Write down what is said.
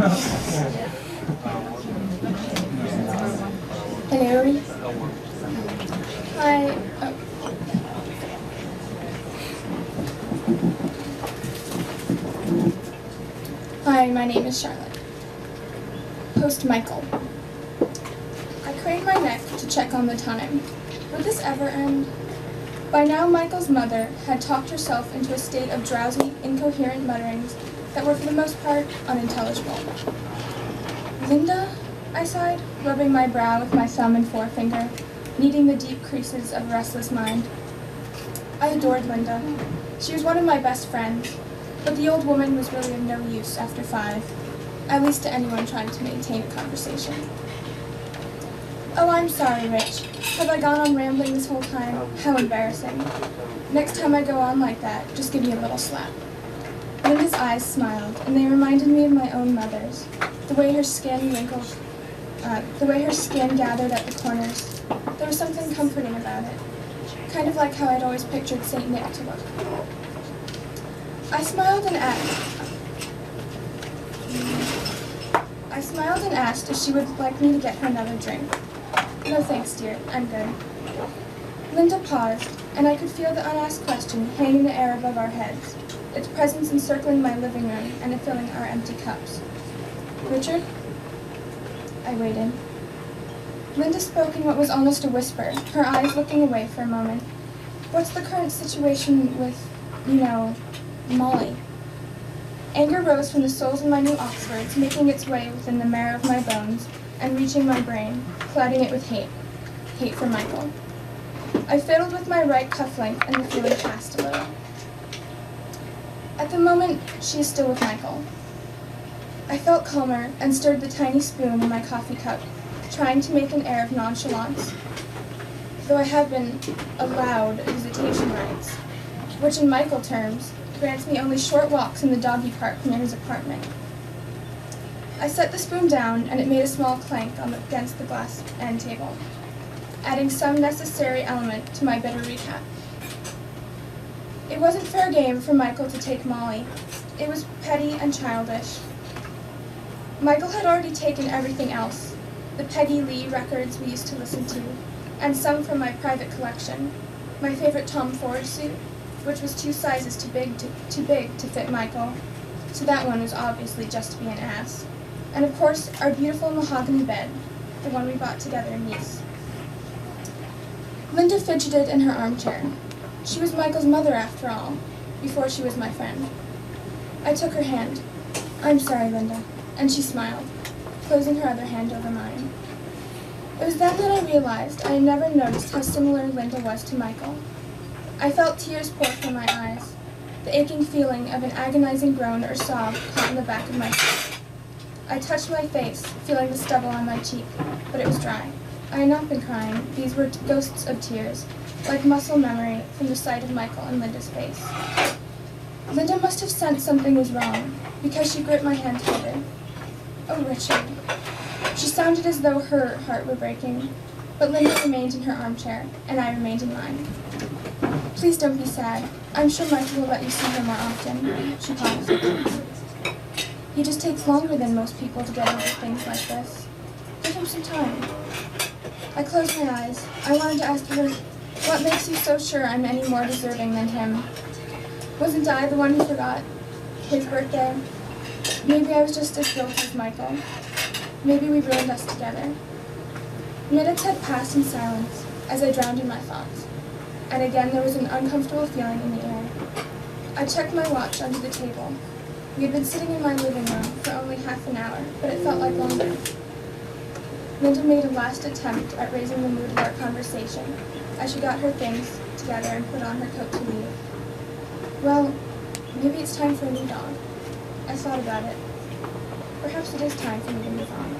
Hello. Hi. Hi, my name is Charlotte. Host Michael. I craned my neck to check on the time. Would this ever end? By now, Michael's mother had talked herself into a state of drowsy, incoherent mutterings that were for the most part unintelligible. Linda? I sighed, rubbing my brow with my thumb and forefinger, kneading the deep creases of a restless mind. I adored Linda. She was one of my best friends, but the old woman was really of no use after 5, at least to anyone trying to maintain a conversation. Oh, I'm sorry, Rich. Have I gone on rambling this whole time? How embarrassing. Next time I go on like that, just give me a little slap. Linda's eyes smiled, and they reminded me of my own mother's. The way her skin wrinkled, the way her skin gathered at the corners. There was something comforting about it, kind of like how I'd always pictured St. Nick to look. I smiled and asked if she would like me to get her another drink. No thanks, dear. I'm good. Linda paused, and I could feel the unasked question hang in the air above our heads, its presence encircling my living room and filling our empty cups. Richard? I waited. Linda spoke in what was almost a whisper, her eyes looking away for a moment. What's the current situation with, Molly? Anger rose from the soles of my new Oxfords, making its way within the marrow of my bones and reaching my brain, clouding it with hate. Hate for Michael. I fiddled with my right cufflink, and the feeling passed a little. At the moment, she is still with Michael. I felt calmer and stirred the tiny spoon in my coffee cup, trying to make an air of nonchalance, though I have been allowed visitation rights, which in Michael terms grants me only short walks in the doggy park near his apartment. I set the spoon down, and it made a small clank against the glass end table, adding some necessary element to my bitter recap. It wasn't fair game for Michael to take Molly. It was petty and childish. Michael had already taken everything else, the Peggy Lee records we used to listen to, and some from my private collection, my favorite Tom Ford suit, which was 2 sizes too big to fit Michael, so that one was obviously just to be an ass. And of course, our beautiful mahogany bed, the one we bought together in Nice. Linda fidgeted in her armchair. She was Michael's mother after all, before she was my friend. I took her hand. I'm sorry, Linda. And she smiled, closing her other hand over mine. It was then that I realized I had never noticed how similar Linda was to Michael. I felt tears pour from my eyes, the aching feeling of an agonizing groan or sob caught in the back of my throat. I touched my face, feeling the stubble on my cheek, but it was dry. I had not been crying. These were ghosts of tears, like muscle memory from the sight of Michael and Linda's face. Linda must have sensed something was wrong, because she gripped my hand tighter. Oh, Richard. She sounded as though her heart were breaking, but Linda remained in her armchair, and I remained in mine. Please don't be sad. I'm sure Michael will let you see her more often. She paused. He just takes longer than most people to get over things like this. Give him some time. I closed my eyes. I wanted to ask her, what makes you so sure I'm any more deserving than him? Wasn't I the one who forgot his birthday? Maybe I was just as guilty as Michael. Maybe we ruined us together. Minutes had passed in silence as I drowned in my thoughts, and again there was an uncomfortable feeling in the air. I checked my watch under the table. We had been sitting in my living room for only half an hour, but it felt like longer. Linda made a last attempt at raising the mood of our conversation as she got her things together and put on her coat to leave. Well, maybe it's time for a new dog. I thought about it. Perhaps it is time for me to move on.